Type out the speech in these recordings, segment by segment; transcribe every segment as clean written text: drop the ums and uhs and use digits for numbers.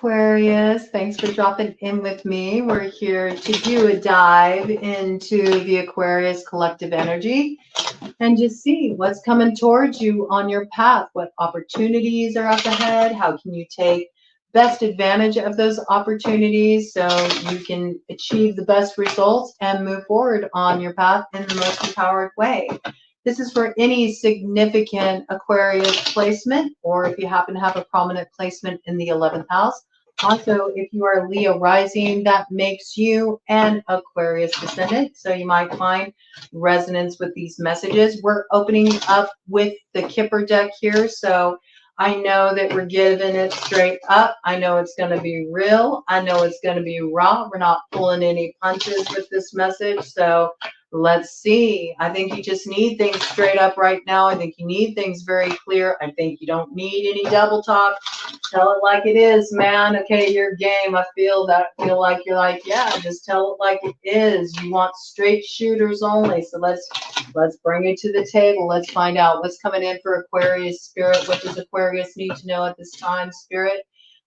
Aquarius. Thanks for dropping in with me. We're here to do a dive into the Aquarius collective energy and just see what's coming towards you on your path. What opportunities are up ahead? How can you take best advantage of those opportunities so you can achieve the best results and move forward on your path in the most empowered way? This is for any significant Aquarius placement, or if you happen to have a prominent placement in the 11th house. Also, if you are Leo rising, that makes you an Aquarius descendant. So you might find resonance with these messages. We're opening up with the Kipper deck here. So I know that we're giving it straight up. I know it's going to be real. I know it's going to be raw. We're not pulling any punches with this message. So let's see. I think you just need things straight up right now. I think you need things very clear. I think you don't need any double talk. Tell it like it is, man. Okay, your game. I feel that. I feel like you're like, yeah, just tell it like it is. You want straight shooters only. So let's bring it to the table. Let's find out what's coming in for Aquarius spirit. What does Aquarius need to know at this time, spirit?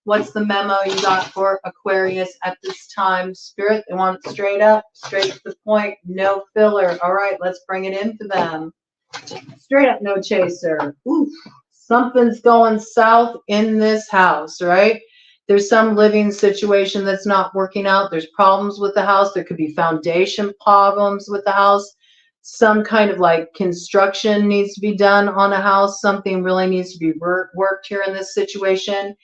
What's the memo you got for Aquarius at this time, spirit? They want it straight up, straight to the point, no filler. All right, let's bring it in for them. Straight up, no chaser. Oof, something's going south in this house, right? There's some living situation that's not working out. There's problems with the house. There could be foundation problems with the house. Some kind of like construction needs to be done on a house. Something really needs to be worked here in this situation.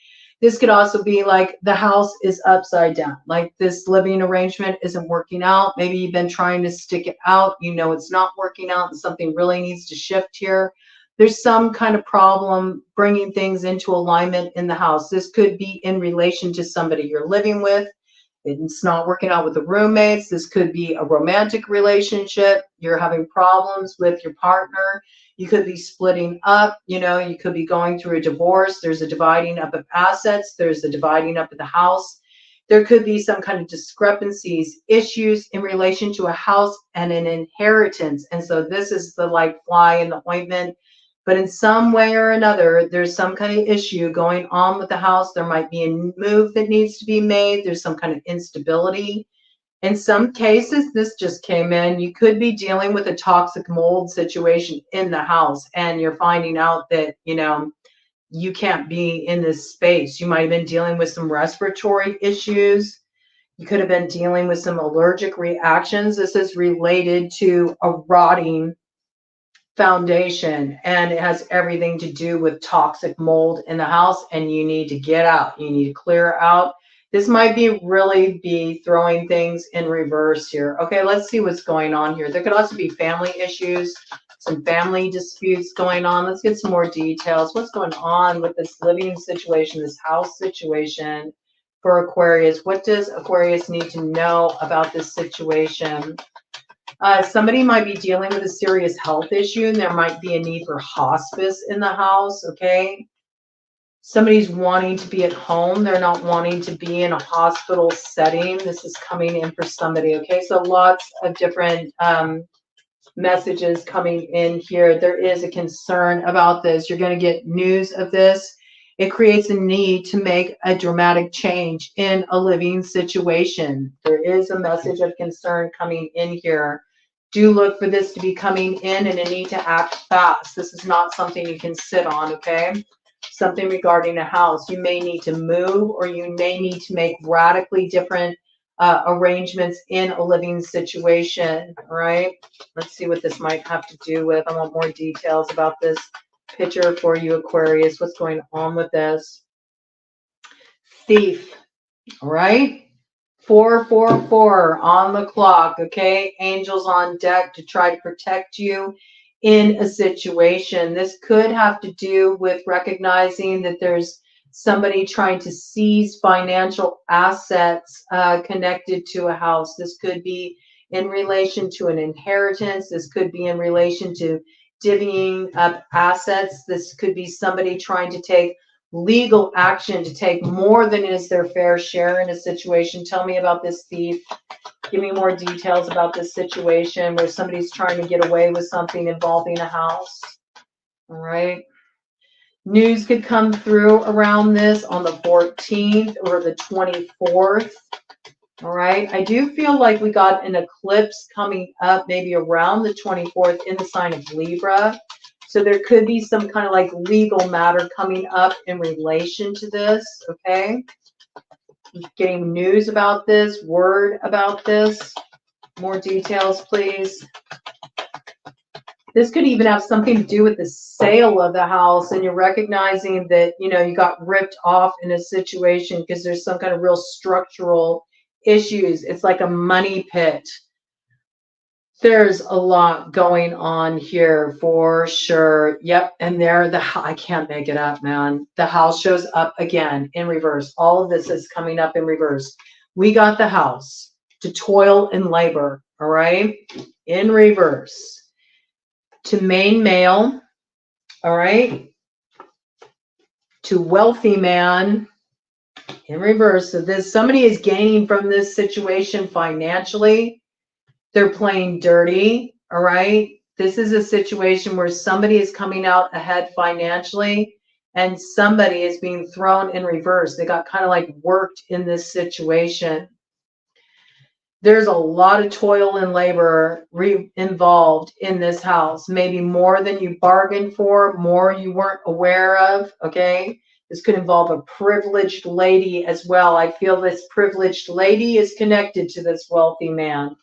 This could also be like the house is upside down, like this living arrangement isn't working out. Maybe you've been trying to stick it out. You know it's not working out and something really needs to shift here. There's some kind of problem bringing things into alignment in the house. This could be in relation to somebody you're living with. It's not working out with the roommates. This could be a romantic relationship. You're having problems with your partner. You could be splitting up. You know, you could be going through a divorce. There's a dividing up of assets. There's a dividing up of the house. There could be some kind of discrepancies, issues in relation to a house and an inheritance. And so this is the like fly in the ointment. But in some way or another, there's some kind of issue going on with the house. There might be a move that needs to be made. There's some kind of instability. In some cases, this just came in. You could be dealing with a toxic mold situation in the house, and you're finding out that, you know, you can't be in this space. You might have been dealing with some respiratory issues. You could have been dealing with some allergic reactions. This is related to a rotting foundation, and it has everything to do with toxic mold in the house, and you need to get out. You need to clear out. This might be really be throwing things in reverse here. Okay, let's see what's going on here. There could also be family issues, some family disputes going on. Let's get some more details. What's going on with this living situation, this house situation for Aquarius? What does Aquarius need to know about this situation? Somebody might be dealing with a serious health issue, and there might be a need for hospice in the house, okay? Somebody's wanting to be at home. They're not wanting to be in a hospital setting. This is coming in for somebody, okay? So lots of different messages coming in here. There is a concern about this. You're going to get news of this. It creates a need to make a dramatic change in a living situation. There is a message of concern coming in here. Do look for this to be coming in and a need to act fast. This is not something you can sit on, okay? Something regarding a house. You may need to move, or you may need to make radically different arrangements in a living situation, all right? Let's see what this might have to do with. I want more details about this picture for you, Aquarius. What's going on with this? Thief, all right? 444 on the clock, okay? Angels on deck to try to protect you in a situation. This could have to do with recognizing that there's somebody trying to seize financial assets connected to a house. This could be in relation to an inheritance. This could be in relation to divvying up assets. This could be somebody trying to take legal action to take more than is their fair share in a situation. Tell me about this thief. Give me more details about this situation where somebody's trying to get away with something involving a house. All right. News could come through around this on the 14th or the 24th. All right. I do feel like we got an eclipse coming up maybe around the 24th in the sign of Libra. So there could be some kind of like legal matter coming up in relation to this. Okay. Getting news about this, word about this. More details, please. This could even have something to do with the sale of the house, and you're recognizing that, you know, you got ripped off in a situation because there's some kind of real structural issues. It's like a money pit. There's a lot going on here for sure. Yep. And there, I can't make it up, man. The house shows up again in reverse. All of this is coming up in reverse. We got the house to toil and labor. All right. In reverse. To main male. All right. To wealthy man. In reverse. So this, somebody is gaining from this situation financially. They're playing dirty, all right? This is a situation where somebody is coming out ahead financially and somebody is being thrown in reverse. They got kind of like worked in this situation. There's a lot of toil and labor involved in this house, maybe more than you bargained for, more you weren't aware of, okay? This could involve a privileged lady as well. I feel this privileged lady is connected to this wealthy man.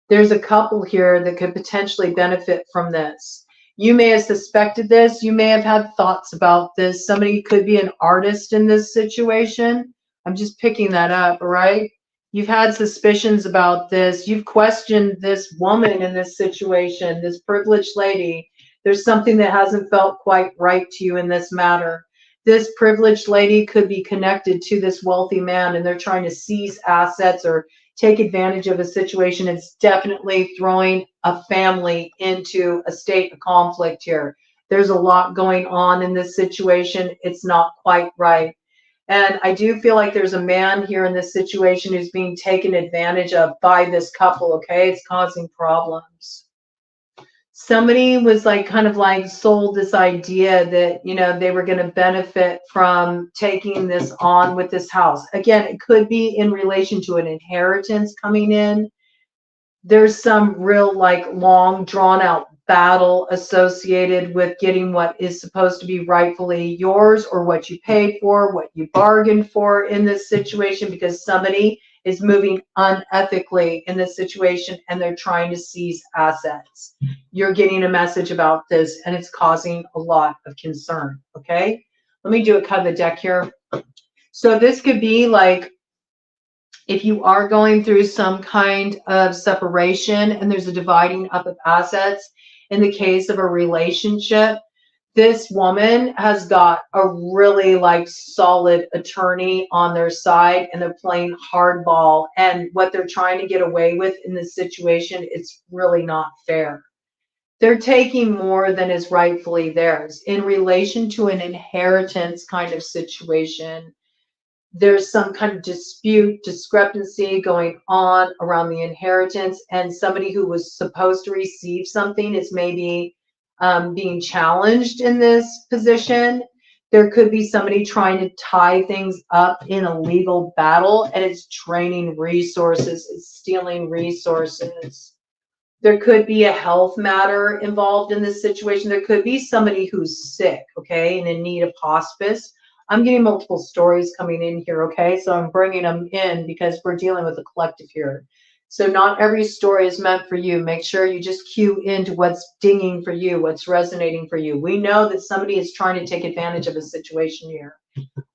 There's a couple here that could potentially benefit from this. You may have suspected this. You may have had thoughts about this. Somebody could be an artist in this situation. I'm just picking that up, all right? You've had suspicions about this. You've questioned this woman in this situation, this privileged lady. There's something that hasn't felt quite right to you in this matter. This privileged lady could be connected to this wealthy man, and they're trying to seize assets or take advantage of a situation. It's definitely throwing a family into a state of conflict here. There's a lot going on in this situation. It's not quite right. And I do feel like there's a man here in this situation who's being taken advantage of by this couple, okay? It's causing problems. Somebody was like kind of like sold this idea that, you know, they were going to benefit from taking this on with this house. Again, it could be in relation to an inheritance coming in. There's some real like long drawn out battle associated with getting what is supposed to be rightfully yours, or what you paid for, what you bargained for in this situation, because somebody is moving unethically in this situation and they're trying to seize assets. You're getting a message about this and it's causing a lot of concern, okay? Let me do a cut of the deck here. So this could be like, if you are going through some kind of separation and there's a dividing up of assets, in the case of a relationship, this woman has got a really like solid attorney on their side and they're playing hardball, and what they're trying to get away with in this situation, it's really not fair. They're taking more than is rightfully theirs. In relation to an inheritance kind of situation, there's some kind of dispute, discrepancy going on around the inheritance, and somebody who was supposed to receive something is maybe being challenged in this position. There could be somebody trying to tie things up in a legal battle, and it's draining resources, it's stealing resources. There could be a health matter involved in this situation. There could be somebody who's sick, okay, and in need of hospice. I'm getting multiple stories coming in here, okay? So I'm bringing them in because we're dealing with a collective here. So not every story is meant for you. Make sure you just cue into what's dinging for you, what's resonating for you. We know that somebody is trying to take advantage of a situation here.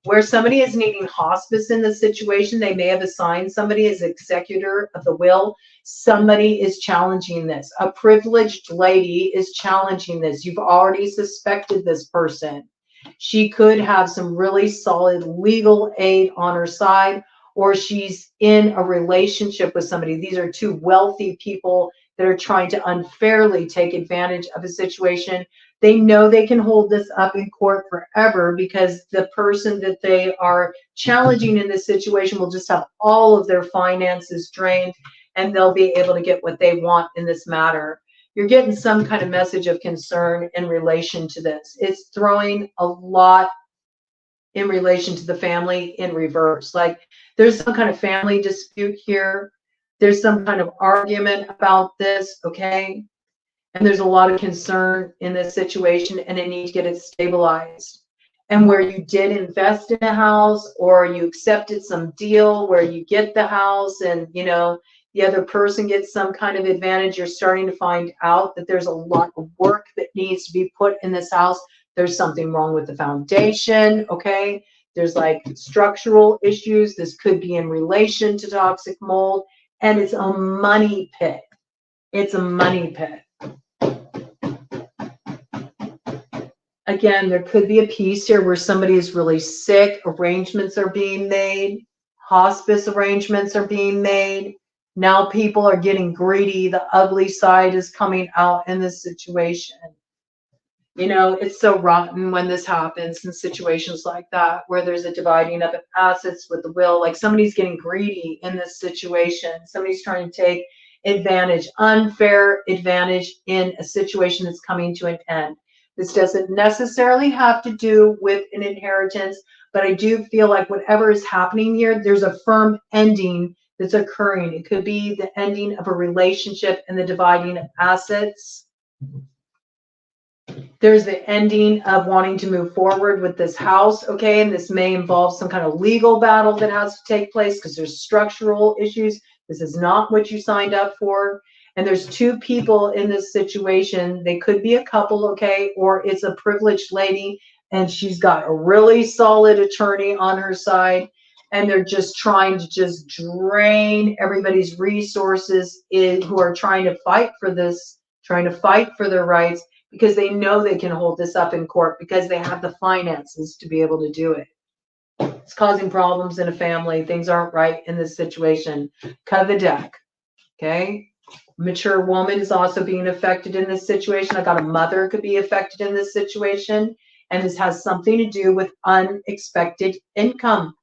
Where somebody is needing hospice in the situation, they may have assigned somebody as executor of the will. Somebody is challenging this. A privileged lady is challenging this. You've already suspected this person. She could have some really solid legal aid on her side, or she's in a relationship with somebody. These are two wealthy people that are trying to unfairly take advantage of a situation. They know they can hold this up in court forever because the person that they are challenging in this situation will just have all of their finances drained and they'll be able to get what they want in this matter. you're getting some kind of message of concern in relation to this. It's throwing a lot in relation to the family in reverse. Like there's some kind of family dispute here. There's some kind of argument about this, okay? And there's a lot of concern in this situation, and it needs to get it stabilized. And where you did invest in a house, or you accepted some deal where you get the house and, you know, the other person gets some kind of advantage, you're starting to find out that there's a lot of work that needs to be put in this house. There's something wrong with the foundation, okay? There's like structural issues. This could be in relation to toxic mold, and it's a money pit. It's a money pit. Again, there could be a piece here where somebody is really sick. Arrangements are being made. Hospice arrangements are being made. Now people are getting greedy. The ugly side is coming out in this situation. You know, it's so rotten when this happens in situations like that, where there's a dividing up of assets with the will. Like somebody's getting greedy in this situation. Somebody's trying to take advantage, unfair advantage in a situation that's coming to an end. This doesn't necessarily have to do with an inheritance, but I do feel like whatever is happening here, there's a firm ending that's occurring. It could be the ending of a relationship and the dividing of assets. There's the ending of wanting to move forward with this house, okay? And this may involve some kind of legal battle that has to take place because there's structural issues. This is not what you signed up for. And there's two people in this situation. They could be a couple, okay? Or it's a privileged lady and she's got a really solid attorney on her side. And they're just trying to just drain everybody's resources who are trying to fight for this, trying to fight for their rights, because they know they can hold this up in court because they have the finances to be able to do it. It's causing problems in a family. Things aren't right in this situation. Cut the deck, okay? Mature woman is also being affected in this situation. I got a mother could be affected in this situation, and this has something to do with unexpected income.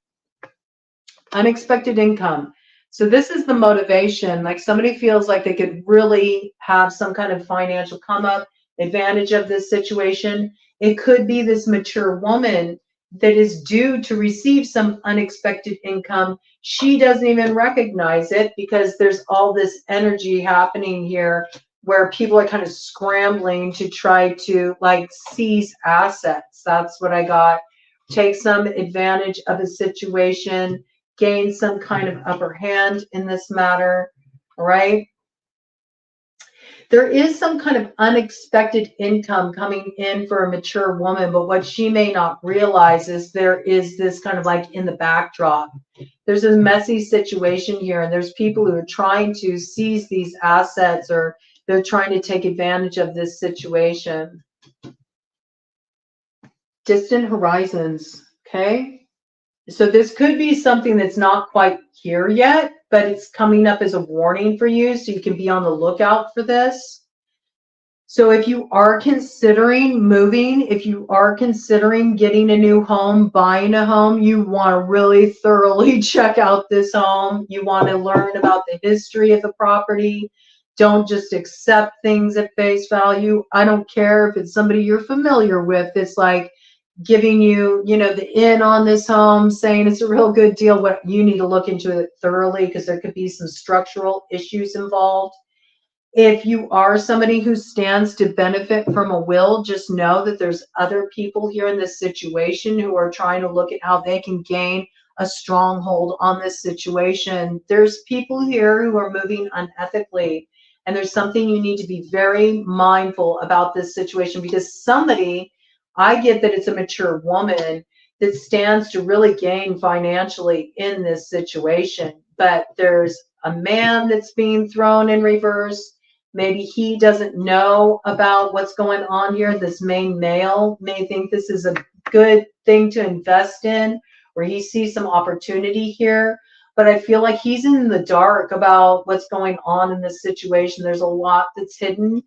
Unexpected income. So this is the motivation. Like somebody feels like they could really have some kind of financial come up, advantage of this situation. It could be this mature woman that is due to receive some unexpected income. She doesn't even recognize it because there's all this energy happening here where people are kind of scrambling to try to like seize assets. That's what I got. Take some advantage of a situation, gain some kind of upper hand in this matter, all right? There is some kind of unexpected income coming in for a mature woman, but what she may not realize is there is this kind of like in the backdrop. There's a messy situation here, and there's people who are trying to seize these assets, or they're trying to take advantage of this situation. Distant horizons, okay? So this could be something that's not quite here yet, but it's coming up as a warning for you, so you can be on the lookout for this. So if you are considering moving, if you are considering getting a new home, buying a home, you want to really thoroughly check out this home. You want to learn about the history of the property. Don't just accept things at face value. I don't care if it's somebody you're familiar with. It's like giving you, you know, the in on this home, saying it's a real good deal. What you need to look into it thoroughly because there could be some structural issues involved. If you are somebody who stands to benefit from a will, just know that there's other people here in this situation who are trying to look at how they can gain a stronghold on this situation. There's people here who are moving unethically, and there's something you need to be very mindful about this situation, because somebody, I get that it's a mature woman that stands to really gain financially in this situation, but there's a man that's being thrown in reverse. Maybe he doesn't know about what's going on here. This main male may think this is a good thing to invest in, or he sees some opportunity here. But I feel like he's in the dark about what's going on in this situation. There's a lot that's hidden.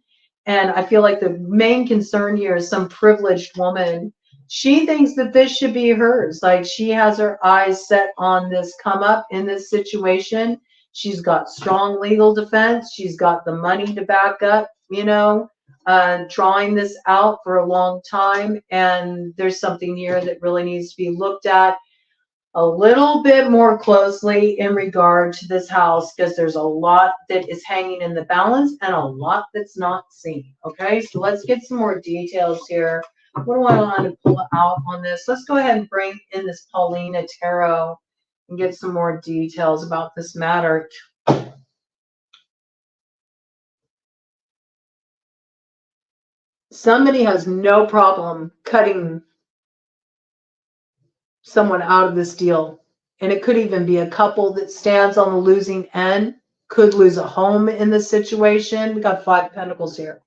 And I feel like the main concern here is some privileged woman. She thinks that this should be hers. Like she has her eyes set on this come up in this situation. She's got strong legal defense. She's got the money to back up you know, drawing this out for a long time. And there's something here that really needs to be looked at a little bit more closely in regard to this house, because there's a lot that is hanging in the balance and a lot that's not seen. Okay, so let's get some more details here. What do I want to pull out on this? Let's go ahead and bring in this Paulina Tarot and get some more details about this matter. Somebody has no problem cutting someone out of this deal. And it could even be a couple that stands on the losing end, could lose a home in this situation. We got 5 Pentacles here.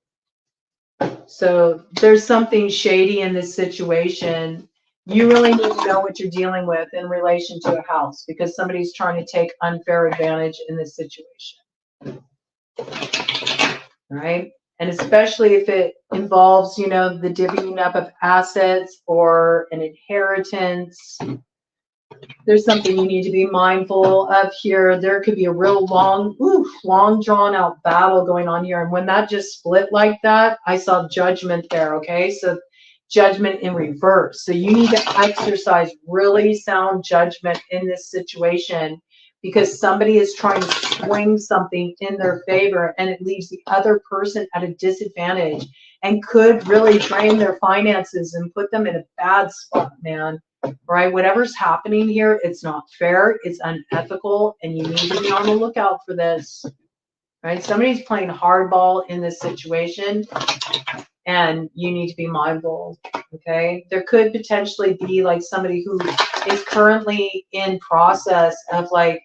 So there's something shady in this situation. You really need to know what you're dealing with in relation to a house, because somebody's trying to take unfair advantage in this situation. All right. And especially if it involves, you know, the divvying up of assets or an inheritance. There's something you need to be mindful of here. There could be a real long drawn out battle going on here. And when that just split like that, I saw judgment there. Okay. So judgment in reverse. So you need to exercise really sound judgment in this situation, because somebody is trying to swing something in their favor and it leaves the other person at a disadvantage and could really drain their finances and put them in a bad spot, man. Right? Whatever's happening here, it's not fair, it's unethical, and you need to be on the lookout for this. Right? Somebody's playing hardball in this situation, and you need to be mindful. Okay? There could potentially be like somebody who is currently in process of like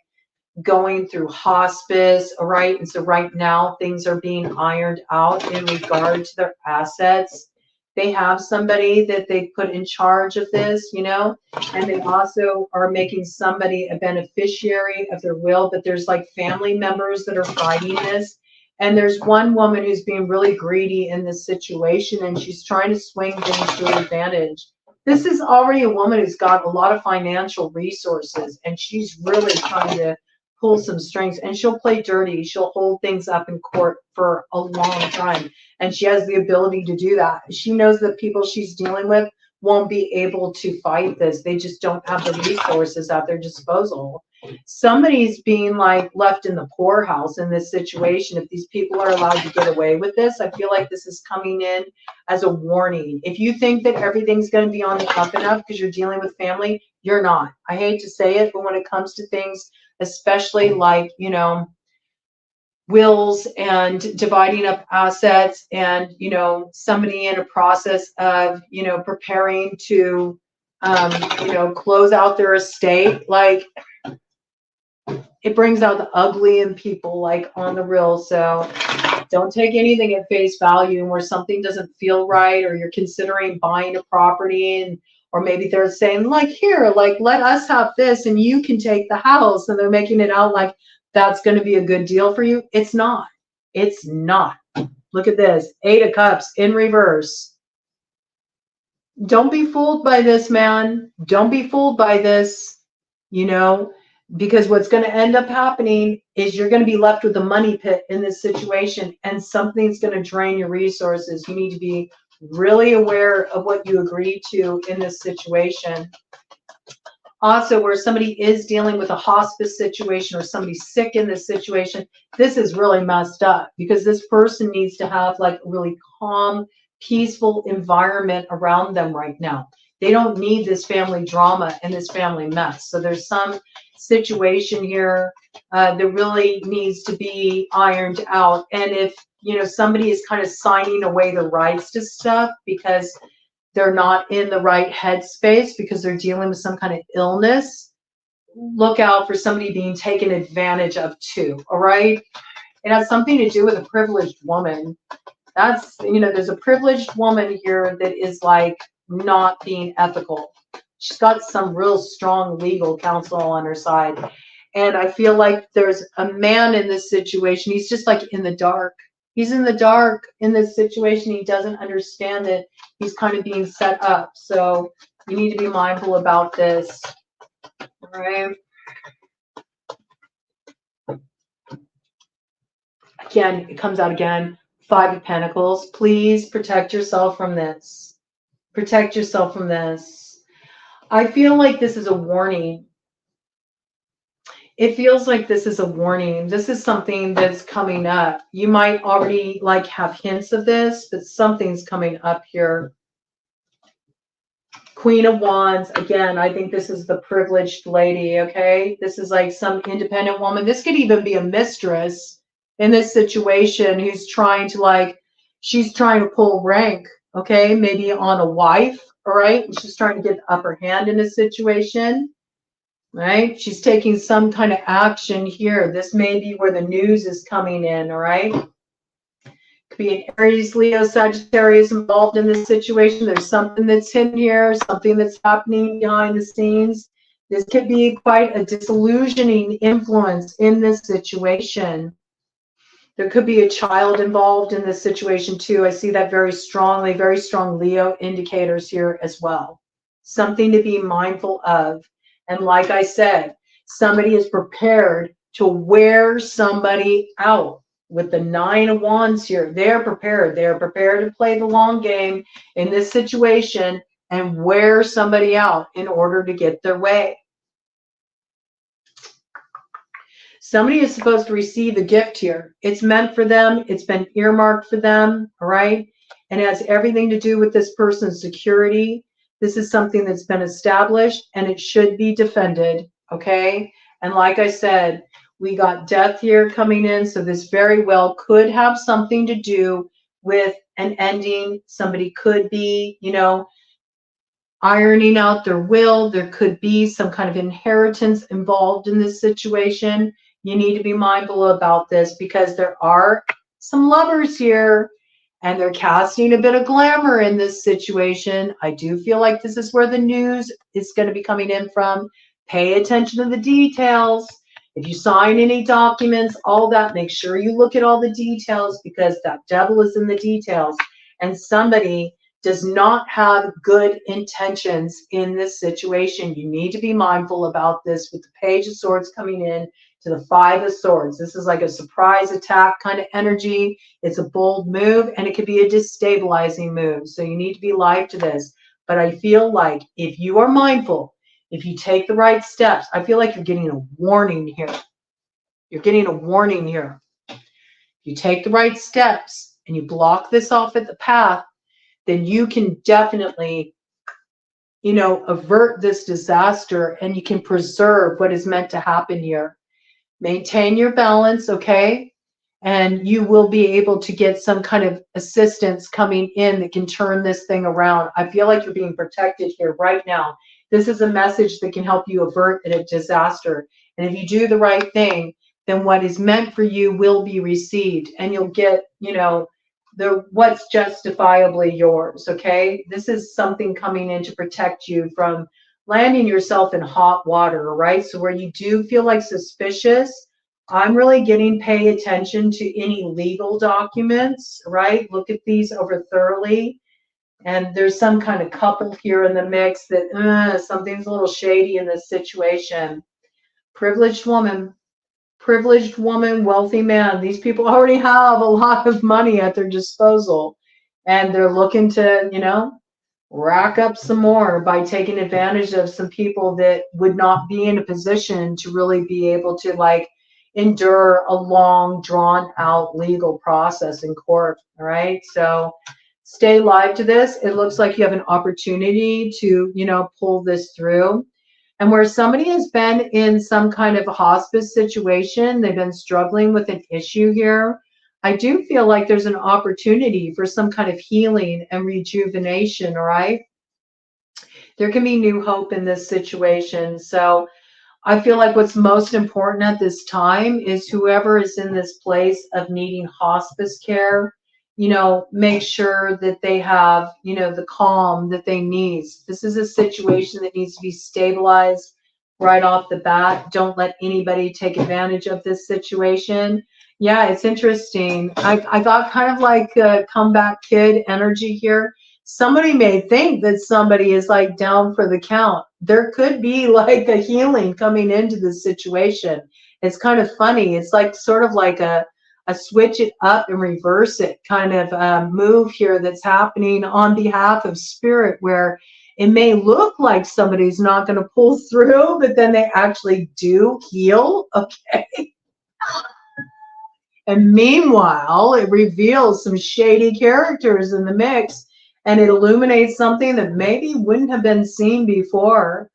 going through hospice, all right? And so right now things are being ironed out in regard to their assets. They have somebody that they put in charge of this, you know, and they also are making somebody a beneficiary of their will, but there's like family members that are fighting this. And there's one woman who's being really greedy in this situation, and she's trying to swing things to her advantage. This is already a woman who's got a lot of financial resources, and she's really trying to pull some strings, and she'll play dirty. She'll hold things up in court for a long time, and she has the ability to do that. She knows that people she's dealing with won't be able to fight this. They just don't have the resources at their disposal. Somebody's being like left in the poorhouse in this situation. If these people are allowed to get away with this, I feel like this is coming in as a warning. If you think that everything's going to be on the up and up because you're dealing with family, you're not. I hate to say it, but when it comes to things, especially like, you know, wills and dividing up assets, and, you know, somebody in a process of, you know, preparing to, you know, close out their estate, like, it brings out the ugly in people, like, on the real. So don't take anything at face value. And where something doesn't feel right, or you're considering buying a property, and or maybe they're saying like, here, like, let us have this and you can take the house, and they're making it out like that's going to be a good deal for you. It's not. It's not. Look at this. 8 of Cups in reverse. Don't be fooled by this, man. Don't be fooled by this, you know, because what's going to end up happening is you're going to be left with a money pit in this situation, and something's going to drain your resources. You need to be really aware of what you agree to in this situation. Also, where somebody is dealing with a hospice situation or somebody's sick in this situation, this is really messed up, because this person needs to have like a really calm, peaceful environment around them right now. They don't need this family drama and this family mess. So there's some situation here that really needs to be ironed out. And if, you know, somebody is kind of signing away the rights to stuff because they're not in the right headspace, because they're dealing with some kind of illness, look out for somebody being taken advantage of too. All right. It has something to do with a privileged woman. That's, you know, there's a privileged woman here that is like not being ethical. She's got some real strong legal counsel on her side. And I feel like there's a man in this situation. He's just like in the dark. He's in the dark in this situation. He doesn't understand it. He's kind of being set up. So you need to be mindful about this. All right. Again, it comes out again. Five of Pentacles. Please protect yourself from this. Protect yourself from this. I feel like this is a warning. It feels like this is a warning. This is something that's coming up. You might already like have hints of this, but something's coming up here. Queen of Wands. Again, I think this is the privileged lady, okay? This is like some independent woman. This could even be a mistress in this situation who's trying to like, she's trying to pull rank, okay? Maybe on a wife, all right? And she's trying to get the upper hand in this situation. Right? She's taking some kind of action here. This may be where the news is coming in, all right? Could be an Aries, Leo, Sagittarius involved in this situation. There's something that's hidden here, something that's happening behind the scenes. This could be quite a disillusioning influence in this situation. There could be a child involved in this situation too. I see that very strongly, very strong Leo indicators here as well. Something to be mindful of. And like I said, somebody is prepared to wear somebody out. With the Nine of Wands here, they're prepared. They're prepared to play the long game in this situation and wear somebody out in order to get their way. Somebody is supposed to receive a gift here. It's meant for them. It's been earmarked for them, all right? And it has everything to do with this person's security. This is something that's been established and it should be defended, okay? And like I said, we got death here coming in, so this very well could have something to do with an ending. Somebody could be, you know, ironing out their will. There could be some kind of inheritance involved in this situation. You need to be mindful about this because there are some lovers here. And they're casting a bit of glamour in this situation. I do feel like this is where the news is going to be coming in from. Pay attention to the details. If you sign any documents, all that, make sure you look at all the details because that devil is in the details. And somebody does not have good intentions in this situation. You need to be mindful about this with the Page of Swords coming in to the Five of Swords. This is like a surprise attack kind of energy. It's a bold move and it could be a destabilizing move. So you need to be live to this. But I feel like if you are mindful, if you take the right steps, I feel like you're getting a warning here. You're getting a warning here. If you take the right steps and you block this off at the path, then you can definitely, you know, avert this disaster and you can preserve what is meant to happen here. Maintain your balance, okay? And you will be able to get some kind of assistance coming in that can turn this thing around. I feel like you're being protected here right now. This is a message that can help you avert a disaster. And if you do the right thing, then what is meant for you will be received and you'll get, you know, what's justifiably yours, okay? This is something coming in to protect you from landing yourself in hot water, right? So where you do feel like suspicious, I'm really getting pay attention to any legal documents, right? Look at these over thoroughly. And there's some kind of couple here in the mix that something's a little shady in this situation. Privileged woman, wealthy man. These people already have a lot of money at their disposal. And they're looking to, you know, rack up some more by taking advantage of some people that would not be in a position to really be able to like endure a long drawn out legal process in court. All right. So stay live to this. It looks like you have an opportunity to, you know, pull this through. And where somebody has been in some kind of a hospice situation, they've been struggling with an issue here. I do feel like there's an opportunity for some kind of healing and rejuvenation, all right? There can be new hope in this situation. So I feel like what's most important at this time is whoever is in this place of needing hospice care, you know, make sure that they have, you know, the calm that they need. This is a situation that needs to be stabilized right off the bat. Don't let anybody take advantage of this situation. Yeah, it's interesting. I got kind of like a comeback kid energy here. Somebody may think that somebody is like down for the count. There could be like a healing coming into this situation. It's kind of funny. It's like sort of like a a switch it up and reverse it kind of move here that's happening on behalf of spirit, where it may look like somebody's not going to pull through, but then they actually do heal, okay? And meanwhile, it reveals some shady characters in the mix, and it illuminates something that maybe wouldn't have been seen before.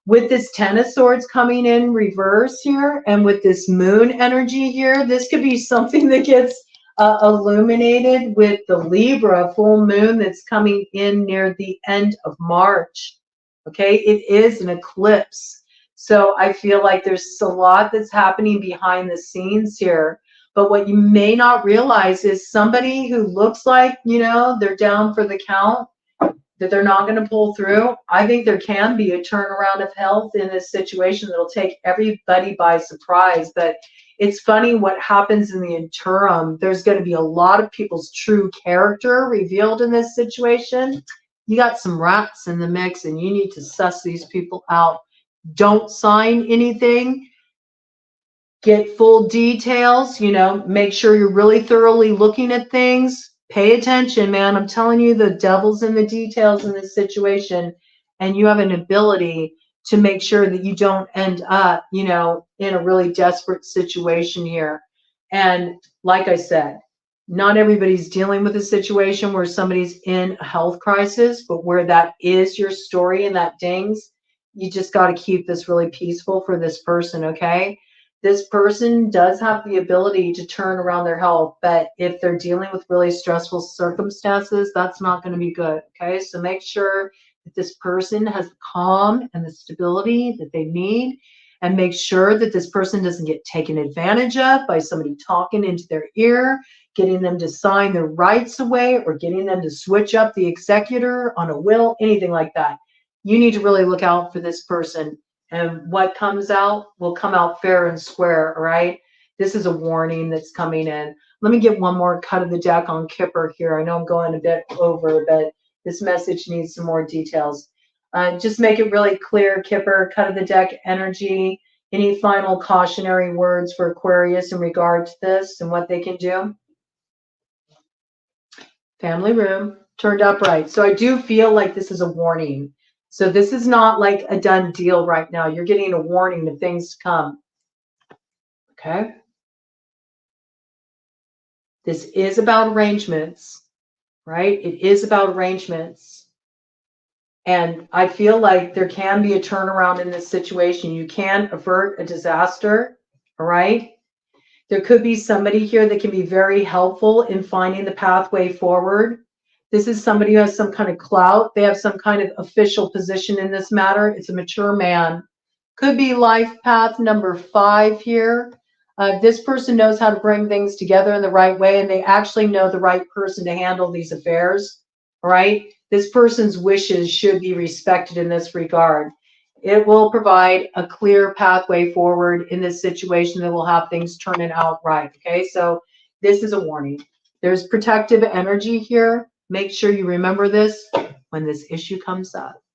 With this Ten of Swords coming in reverse here, and with this moon energy here, this could be something that gets illuminated with the Libra full moon that's coming in near the end of March. Okay, it is an eclipse. So I feel like there's a lot that's happening behind the scenes here. But what you may not realize is somebody who looks like, you know, they're down for the count, that they're not going to pull through. I think there can be a turnaround of health in this situation that'll take everybody by surprise. But it's funny what happens in the interim. There's going to be a lot of people's true character revealed in this situation. You got some rats in the mix, and you need to suss these people out. Don't sign anything. Get full details, you know, make sure you're really thoroughly looking at things. Pay attention, man. I'm telling you, the devil's in the details in this situation, and you have an ability to make sure that you don't end up, you know, in a really desperate situation here. And like I said, not everybody's dealing with a situation where somebody's in a health crisis, but where that is your story and that dings, you just got to keep this really peaceful for this person, okay? This person does have the ability to turn around their health, but if they're dealing with really stressful circumstances, that's not going to be good, okay? So make sure that this person has the calm and the stability that they need, and make sure that this person doesn't get taken advantage of by somebody talking into their ear, getting them to sign their rights away, or getting them to switch up the executor on a will, anything like that. You need to really look out for this person. And what comes out will come out fair and square, all right? This is a warning that's coming in. Let me get one more cut of the deck on Kipper here. I know I'm going a bit over, but this message needs some more details. Just make it really clear, Kipper, cut of the deck energy. Any final cautionary words for Aquarius in regard to this and what they can do? Family room, turned upright. So I do feel like this is a warning. So this is not like a done deal right now. You're getting a warning of things to come. Okay? This is about arrangements, right? It is about arrangements. And I feel like there can be a turnaround in this situation. You can avert a disaster, all right? There could be somebody here that can be very helpful in finding the pathway forward. This is somebody who has some kind of clout. They have some kind of official position in this matter. It's a mature man. Could be life path number 5 here. This person knows how to bring things together in the right way, and they actually know the right person to handle these affairs. All right? This person's wishes should be respected in this regard. It will provide a clear pathway forward in this situation that will have things turning out right. Okay? So this is a warning. There's protective energy here. Make sure you remember this when this issue comes up.